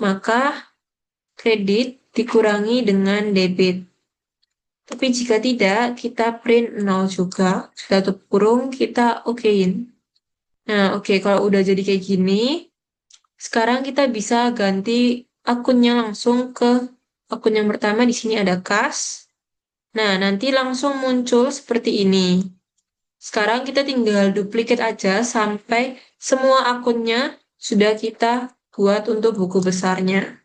maka kredit dikurangi dengan debit. Tapi jika tidak, kita print 0 juga. Sudah tutup kurung, kita okein. Nah, oke, kalau udah jadi kayak gini, sekarang kita bisa ganti akunnya langsung ke akun yang pertama. Di sini ada kas. Nah, nanti langsung muncul seperti ini. Sekarang kita tinggal duplicate aja sampai semua akunnya sudah kita buat untuk buku besarnya.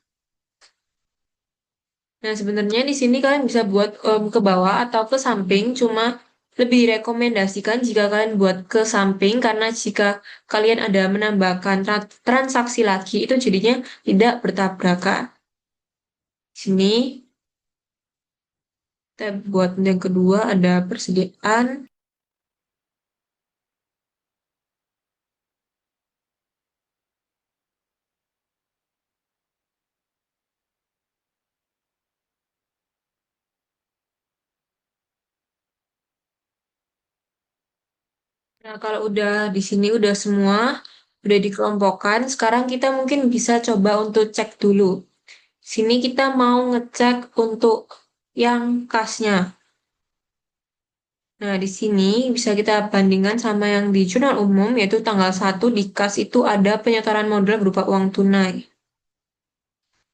Nah, sebenarnya di sini kalian bisa buat ke bawah atau ke samping, cuma lebih direkomendasikan jika kalian buat ke samping, karena jika kalian ada menambahkan transaksi lagi, itu jadinya tidak bertabrakan. Di sini, kita buat yang kedua ada persediaan. Nah, kalau udah di sini udah semua, udah dikelompokkan, sekarang kita mungkin bisa coba untuk cek dulu. Sini kita mau ngecek untuk yang kasnya. Nah, di sini bisa kita bandingkan sama yang di jurnal umum, yaitu tanggal 1 di kas itu ada penyetoran modal berupa uang tunai.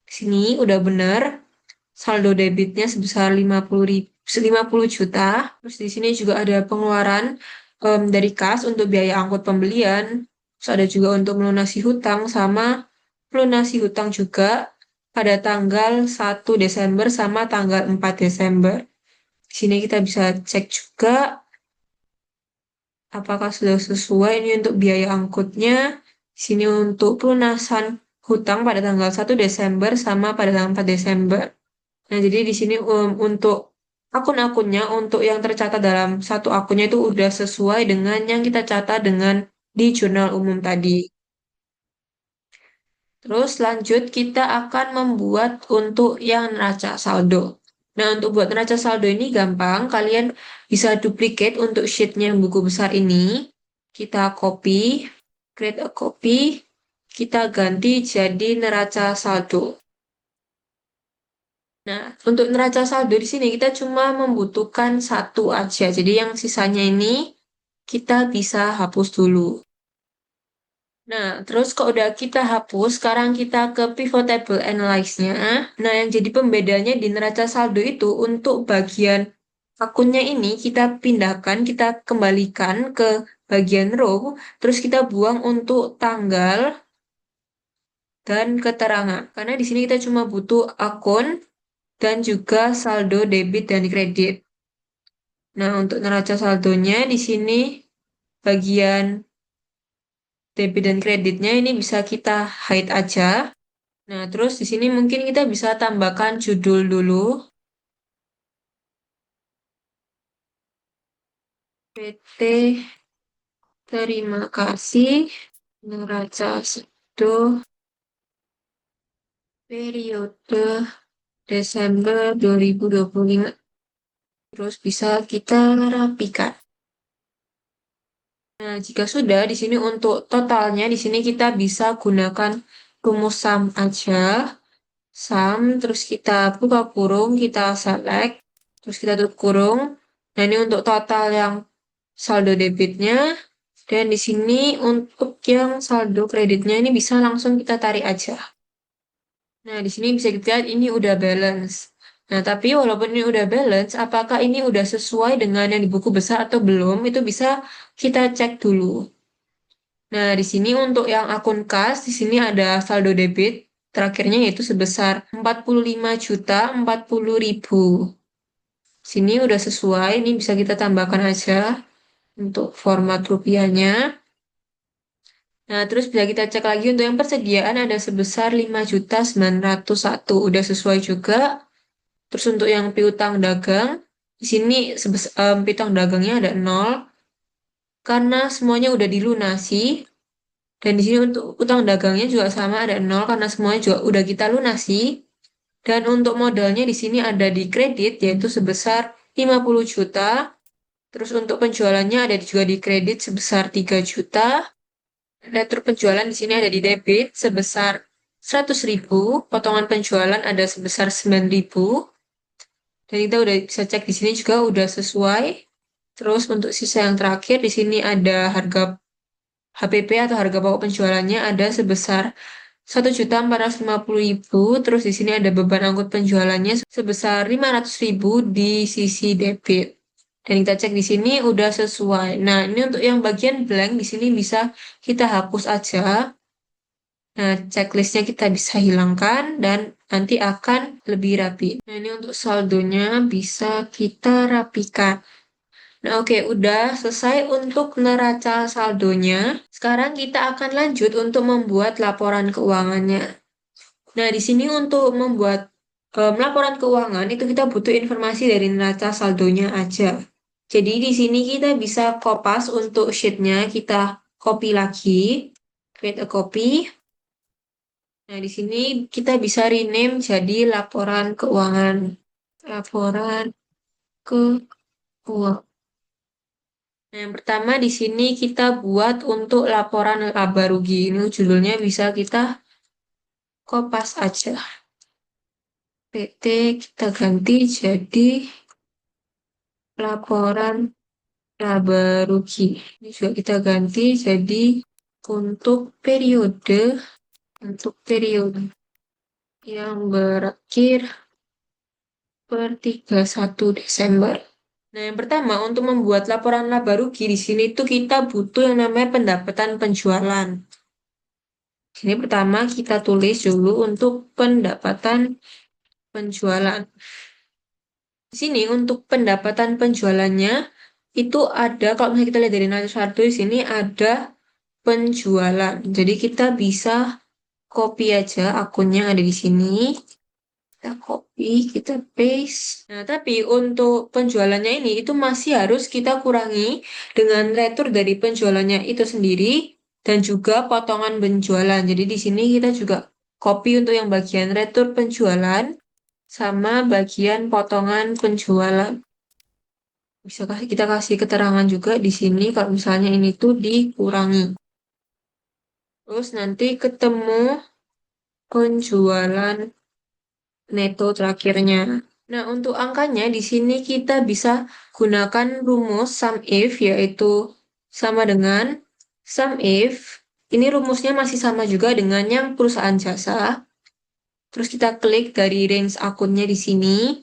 Di sini udah bener, saldo debitnya sebesar 50 juta. Terus di sini juga ada pengeluaran dari kas untuk biaya angkut pembelian. Terus ada juga untuk melunasi hutang sama melunasi hutang juga pada tanggal 1 Desember sama tanggal 4 Desember. Di sini kita bisa cek juga apakah sudah sesuai ini untuk biaya angkutnya. Di sini untuk pelunasan hutang pada tanggal 1 Desember sama pada tanggal 4 Desember. Nah, jadi di sini untuk akun-akunnya, untuk yang tercatat dalam satu akunnya itu udah sesuai dengan yang kita catat dengan di jurnal umum tadi. Terus lanjut kita akan membuat untuk yang neraca saldo. Nah, untuk buat neraca saldo ini gampang. Kalian bisa duplicate untuk sheetnya yang buku besar ini. Kita copy, create a copy, kita ganti jadi neraca saldo. Nah, untuk neraca saldo di sini kita cuma membutuhkan satu aja. Jadi yang sisanya ini kita bisa hapus dulu. Nah, terus kalau udah kita hapus, sekarang kita ke pivot table analyze-nya. Nah, yang jadi pembedanya di neraca saldo itu untuk bagian akunnya ini kita pindahkan, kita kembalikan ke bagian row, terus kita buang untuk tanggal dan keterangan. Karena di sini kita cuma butuh akun dan juga saldo debit dan kredit. Nah, untuk neraca saldonya di sini bagian debit dan kreditnya ini bisa kita hide aja. Nah, terus di sini mungkin kita bisa tambahkan judul dulu. PT terima kasih neraca saldo periode Desember 2025. Terus bisa kita rapikan. Nah, jika sudah di sini untuk totalnya di sini kita bisa gunakan rumus sum aja. Sum, terus kita buka kurung, kita select, terus kita tutup kurung. Nah, ini untuk total yang saldo debitnya. Dan di sini untuk yang saldo kreditnya ini bisa langsung kita tarik aja. Nah, di sini bisa kita lihat ini udah balance. Nah, tapi walaupun ini udah balance, apakah ini udah sesuai dengan yang di buku besar atau belum, itu bisa kita cek dulu. Nah, di sini untuk yang akun kas, di sini ada saldo debit terakhirnya yaitu sebesar 45.040.000. Sini udah sesuai, ini bisa kita tambahkan aja untuk format rupiahnya. Nah, terus bisa kita cek lagi untuk yang persediaan ada sebesar 5.901. Udah sesuai juga. Terus untuk yang piutang dagang, di sini piutang dagangnya ada 0 karena semuanya udah dilunasi. Dan di sini untuk utang dagangnya juga sama ada 0 karena semuanya juga udah kita lunasi. Dan untuk modalnya di sini ada di kredit yaitu sebesar 50 juta. Terus untuk penjualannya ada juga di kredit sebesar 3 juta. Dan terus penjualan di sini ada di debit sebesar 100.000. Potongan penjualan ada sebesar 9.000. Dan kita udah bisa cek di sini juga udah sesuai. Terus untuk sisa yang terakhir di sini ada harga HPP atau harga pokok penjualannya ada sebesar 1.450.000. Terus di sini ada beban angkut penjualannya sebesar 500.000 di sisi debit. Dan kita cek di sini udah sesuai. Nah, ini untuk yang bagian blank di sini bisa kita hapus aja. Nah, checklistnya kita bisa hilangkan dan nanti akan lebih rapi. Nah, ini untuk saldonya bisa kita rapikan. Nah, oke, udah selesai untuk neraca saldonya. Sekarang kita akan lanjut untuk membuat laporan keuangannya. Nah, di sini untuk membuat laporan keuangan itu kita butuh informasi dari neraca saldonya aja. Jadi di sini kita bisa kopas untuk sheetnya, kita copy lagi, create a copy. Nah, di sini kita bisa rename jadi laporan keuangan. Laporan keuangan. Nah, yang pertama di sini kita buat untuk laporan laba rugi. Ini judulnya bisa kita kopas aja. PT kita ganti jadi laporan laba rugi. Ini juga kita ganti jadi untuk periode untuk periode yang berakhir per 31 Desember. Nah, yang pertama untuk membuat laporan laba rugi di sini tuh kita butuh yang namanya pendapatan penjualan. Ini pertama kita tulis dulu untuk pendapatan penjualan. Di sini untuk pendapatan penjualannya itu ada, kalau misalnya kita lihat dari nilai satu di sini ada penjualan. Jadi kita bisa copy aja akunnya yang ada di sini. Kita copy, kita paste. Nah, tapi untuk penjualannya ini itu masih harus kita kurangi dengan retur dari penjualannya itu sendiri dan juga potongan penjualan. Jadi di sini kita juga copy untuk yang bagian retur penjualan sama bagian potongan penjualan. Bisa kita kasih keterangan juga di sini kalau misalnya ini tuh dikurangi. Terus nanti ketemu penjualan neto terakhirnya. Nah, untuk angkanya di sini kita bisa gunakan rumus sum if, yaitu sama dengan sum if. Ini rumusnya masih sama juga dengan yang perusahaan jasa. Terus kita klik dari range akunnya di sini.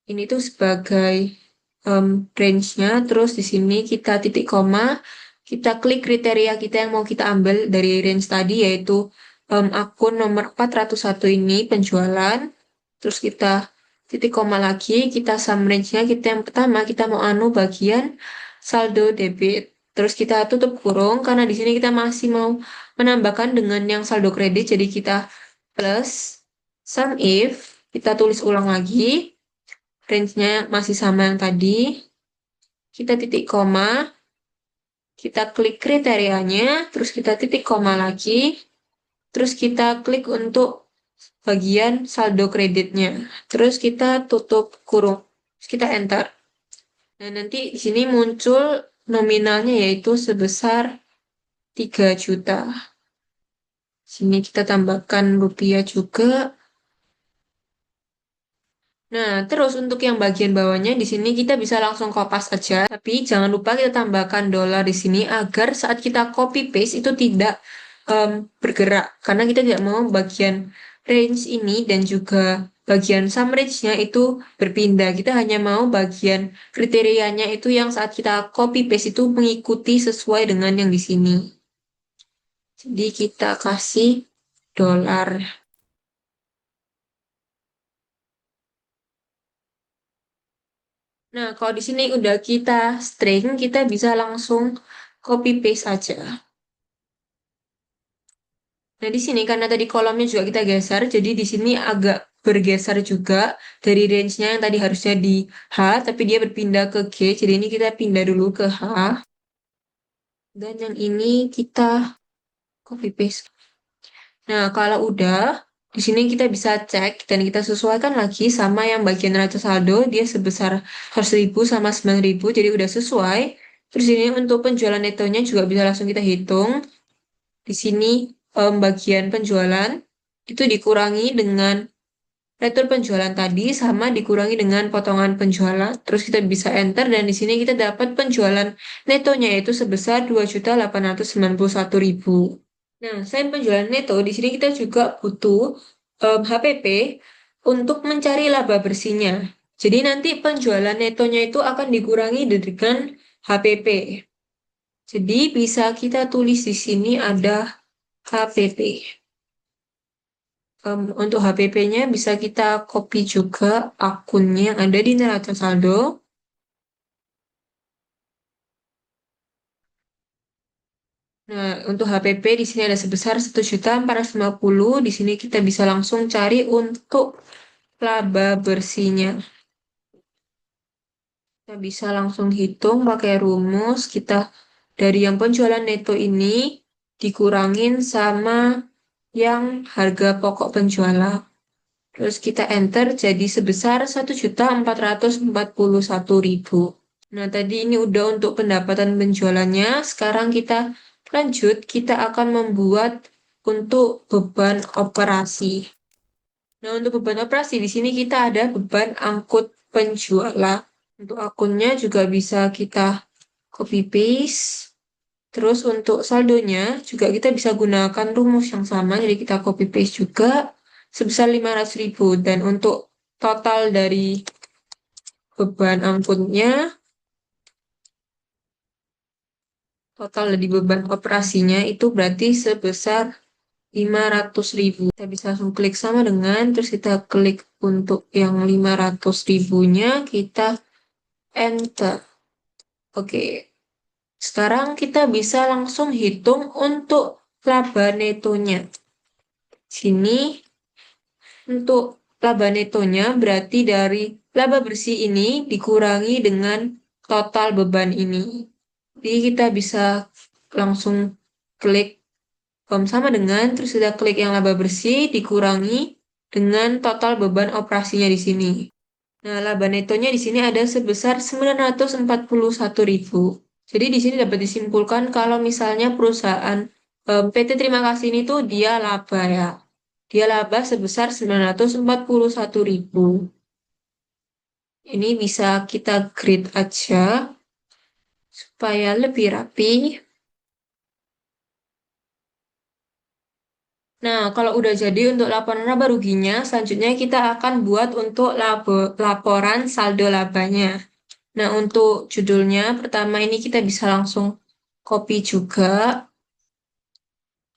Ini tuh sebagai range-nya. Terus di sini kita titik koma. Kita klik kriteria kita yang mau kita ambil dari range tadi, yaitu akun nomor 401 ini penjualan. Terus kita titik koma lagi, kita sum range-nya, kita yang pertama kita mau anu bagian saldo debit. Terus kita tutup kurung karena di sini kita masih mau menambahkan dengan yang saldo kredit, jadi kita plus sum if, kita tulis ulang lagi, range-nya masih sama yang tadi, kita titik koma, kita klik kriterianya, terus kita titik koma lagi, terus kita klik untuk bagian saldo kreditnya. Terus kita tutup kurung. Terus kita enter. Nah, nanti di sini muncul nominalnya yaitu sebesar 3 juta. Sini kita tambahkan rupiah juga. Nah, terus untuk yang bagian bawahnya di sini kita bisa langsung kopas aja. Tapi jangan lupa kita tambahkan dolar di sini agar saat kita copy paste itu tidak bergerak. Karena kita tidak mau bagian range ini dan juga bagian sum range-nya itu berpindah. Kita hanya mau bagian kriterianya itu yang saat kita copy paste itu mengikuti sesuai dengan yang di sini. Jadi kita kasih dolar. Nah, kalau di sini udah kita string, kita bisa langsung copy paste aja. Nah, di sini karena tadi kolomnya juga kita geser, jadi di sini agak bergeser juga dari range-nya yang tadi harusnya di H, tapi dia berpindah ke G. Jadi ini kita pindah dulu ke H. Dan yang ini kita copy paste. Nah, kalau udah, di sini kita bisa cek dan kita sesuaikan lagi sama yang bagian neraca saldo, dia sebesar 100.000 sama 9.000, jadi udah sesuai. Terus ini untuk penjualan netonya juga bisa langsung kita hitung. Di sini bagian penjualan itu dikurangi dengan retur penjualan tadi sama dikurangi dengan potongan penjualan. Terus kita bisa enter dan di sini kita dapat penjualan netonya yaitu sebesar 2.891.000. Nah, selain penjualan neto, di sini kita juga butuh HPP untuk mencari laba bersihnya. Jadi nanti penjualan netonya itu akan dikurangi dengan HPP. Jadi bisa kita tulis di sini ada HPP. Untuk HPP-nya bisa kita copy juga akunnya yang ada di neraca saldo. Nah, untuk HPP di sini ada sebesar 1.450.000. Di sini kita bisa langsung cari untuk laba bersihnya. Kita bisa langsung hitung pakai rumus. Kita dari yang penjualan neto ini dikurangin sama yang harga pokok penjualan. Terus kita enter jadi sebesar 1.441.000. Nah, tadi ini udah untuk pendapatan penjualannya. Sekarang kita lanjut, kita akan membuat untuk beban operasi. Nah, untuk beban operasi di sini kita ada beban angkut penjualan. Untuk akunnya juga bisa kita copy paste. Terus untuk saldonya juga kita bisa gunakan rumus yang sama, jadi kita copy paste juga sebesar 500.000. Dan untuk total dari beban angkutnya, total dari beban operasinya itu berarti sebesar 500.000. Kita bisa langsung klik sama dengan, terus kita klik untuk yang 500 ribunya, kita enter. Oke, sekarang kita bisa langsung hitung untuk laba netonya. Sini untuk laba netonya berarti dari laba bersih ini dikurangi dengan total beban ini. Jadi kita bisa langsung klik sama dengan, terus kita klik yang laba bersih dikurangi dengan total beban operasinya di sini. Nah, laba netonya di sini ada sebesar 941.000. Jadi di sini dapat disimpulkan kalau misalnya perusahaan PT Terima Kasih ini tuh dia laba ya. Dia laba sebesar 941.000. Ini bisa kita grid aja supaya lebih rapi. Nah, kalau udah jadi untuk laporan laba ruginya, selanjutnya kita akan buat untuk laporan saldo labanya. Nah, untuk judulnya, pertama ini kita bisa langsung copy juga.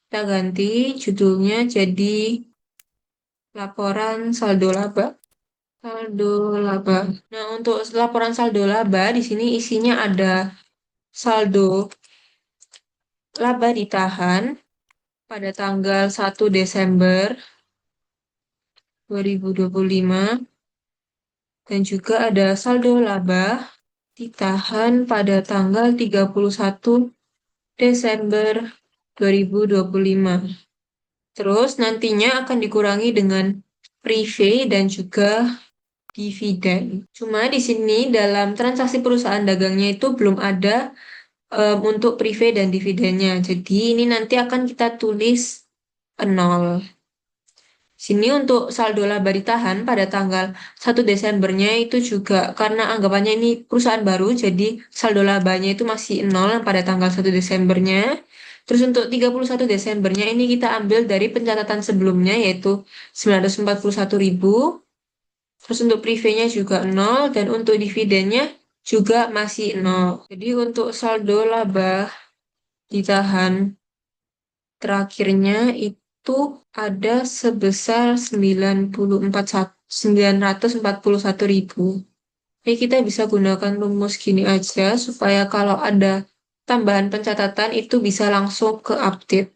Kita ganti judulnya jadi laporan saldo laba. Saldo laba. Nah, untuk laporan saldo laba, di sini isinya ada saldo laba ditahan pada tanggal 1 Desember 2025 dan juga ada saldo laba ditahan pada tanggal 31 Desember 2025. Terus nantinya akan dikurangi dengan prive dan juga dividen. Cuma di sini dalam transaksi perusahaan dagangnya itu belum ada untuk prive dan dividennya. Jadi ini nanti akan kita tulis 0. Sini untuk saldo laba ditahan pada tanggal 1 Desembernya itu juga karena anggapannya ini perusahaan baru, jadi saldo labanya itu masih 0 pada tanggal 1 Desembernya. Terus untuk 31 Desembernya ini kita ambil dari pencatatan sebelumnya yaitu 941.000. Terus untuk privenya juga 0 dan untuk dividennya juga masih 0. Jadi untuk saldo laba ditahan terakhirnya itu ada sebesar 941.000. Jadi kita bisa gunakan rumus gini aja supaya kalau ada tambahan pencatatan itu bisa langsung ke update.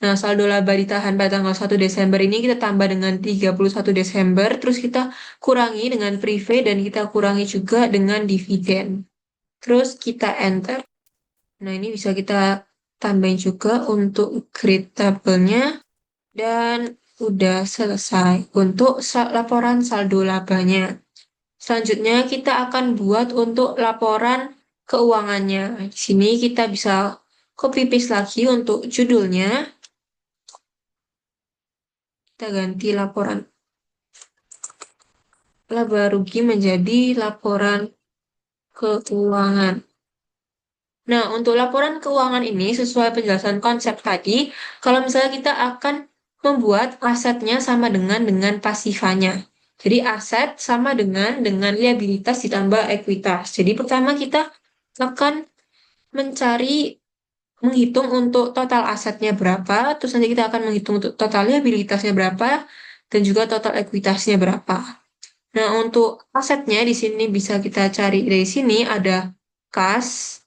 Nah, saldo laba ditahan pada tanggal 1 Desember ini kita tambah dengan 31 Desember, terus kita kurangi dengan prive dan kita kurangi juga dengan dividen. Terus kita enter. Nah, ini bisa kita tambahin juga untuk grid tabelnya dan udah selesai untuk laporan saldo labanya. Selanjutnya kita akan buat untuk laporan keuangannya. Di sini kita bisa copy paste lagi untuk judulnya. Kita ganti laporan laba rugi menjadi laporan keuangan. Nah, untuk laporan keuangan ini sesuai penjelasan konsep tadi, kalau misalnya kita akan membuat asetnya sama dengan pasifanya. Jadi aset sama dengan liabilitas ditambah ekuitas. Jadi pertama kita akan menghitung untuk total asetnya berapa, terus nanti kita akan menghitung untuk total liabilitasnya berapa, dan juga total ekuitasnya berapa. Nah, untuk asetnya di sini bisa kita cari dari sini ada kas,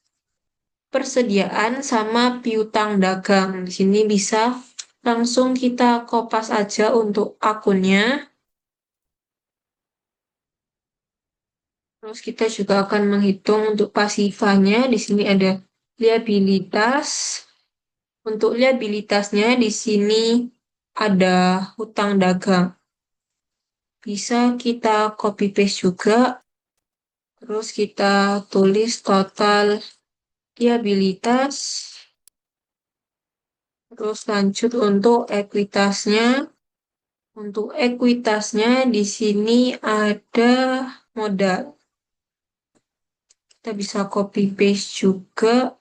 persediaan, sama piutang dagang. Di sini bisa langsung kita kopas aja untuk akunnya. Terus kita juga akan menghitung untuk pasifanya. Di sini ada liabilitas. Untuk liabilitasnya di sini ada hutang dagang. Bisa kita copy paste juga Terus kita tulis total liabilitas. Terus lanjut untuk ekuitasnya. Untuk ekuitasnya di sini ada modal. Kita bisa copy paste juga.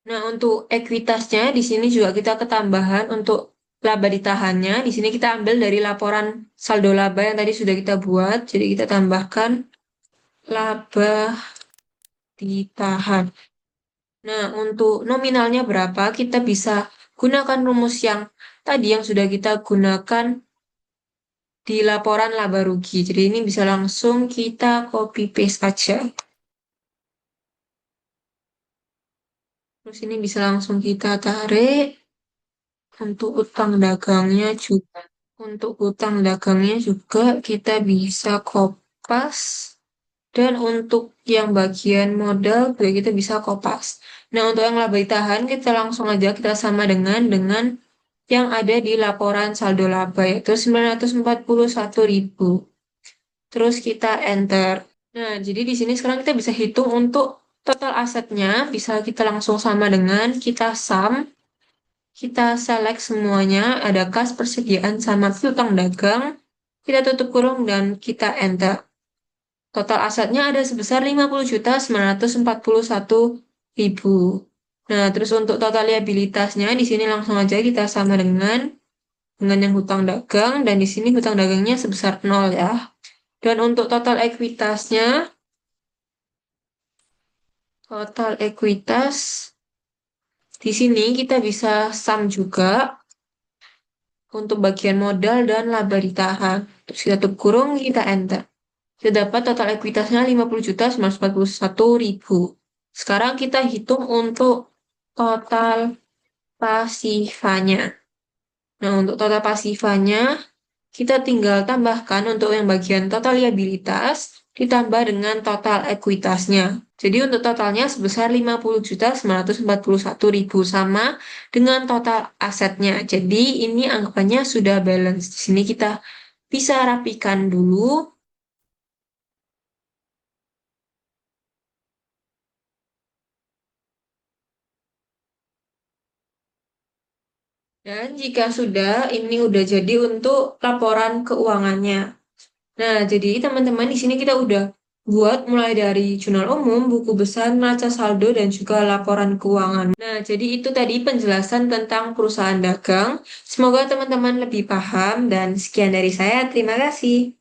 Nah, untuk ekuitasnya di sini juga kita ketambahan untuk laba ditahannya. Di sini kita ambil dari laporan saldo laba yang tadi sudah kita buat. Jadi kita tambahkan laba ditahan. Nah, untuk nominalnya berapa, kita bisa gunakan rumus yang tadi yang sudah kita gunakan di laporan laba rugi. Jadi ini bisa langsung kita copy paste aja. Terus ini bisa langsung kita tarik untuk utang dagangnya juga. Untuk utang dagangnya juga kita bisa kopas. Dan untuk yang bagian modal juga kita bisa kopas. Nah, untuk yang laba ditahan kita langsung aja kita sama dengan yang ada di laporan saldo laba yaitu 941.000. Terus kita enter. Nah, jadi di sini sekarang kita bisa hitung untuk total asetnya, bisa kita langsung sama dengan kita sum, kita select semuanya, ada kas persediaan sama piutang dagang, kita tutup kurung dan kita enter. Total asetnya ada sebesar 50.941.000. Nah, terus untuk total liabilitasnya di sini langsung aja kita sama dengan yang hutang dagang dan di sini hutang dagangnya sebesar 0 ya. Dan untuk total ekuitas di sini kita bisa sum juga untuk bagian modal dan laba ditahan. Terus kita tutup kurung, kita enter. Kita dapat total ekuitasnya 50.941.000. Sekarang kita hitung untuk total pasifanya. Nah, untuk total pasifanya, kita tinggal tambahkan untuk yang bagian total liabilitas ditambah dengan total ekuitasnya. Jadi untuk totalnya sebesar 50.941.000 sama dengan total asetnya. Jadi ini anggapannya sudah balance. Di sini kita bisa rapikan dulu. Dan jika sudah, ini udah jadi untuk laporan keuangannya. Nah, jadi teman-teman di sini kita udah buat mulai dari jurnal umum, buku besar, neraca saldo, dan juga laporan keuangan. Nah, jadi itu tadi penjelasan tentang perusahaan dagang. Semoga teman-teman lebih paham dan sekian dari saya. Terima kasih.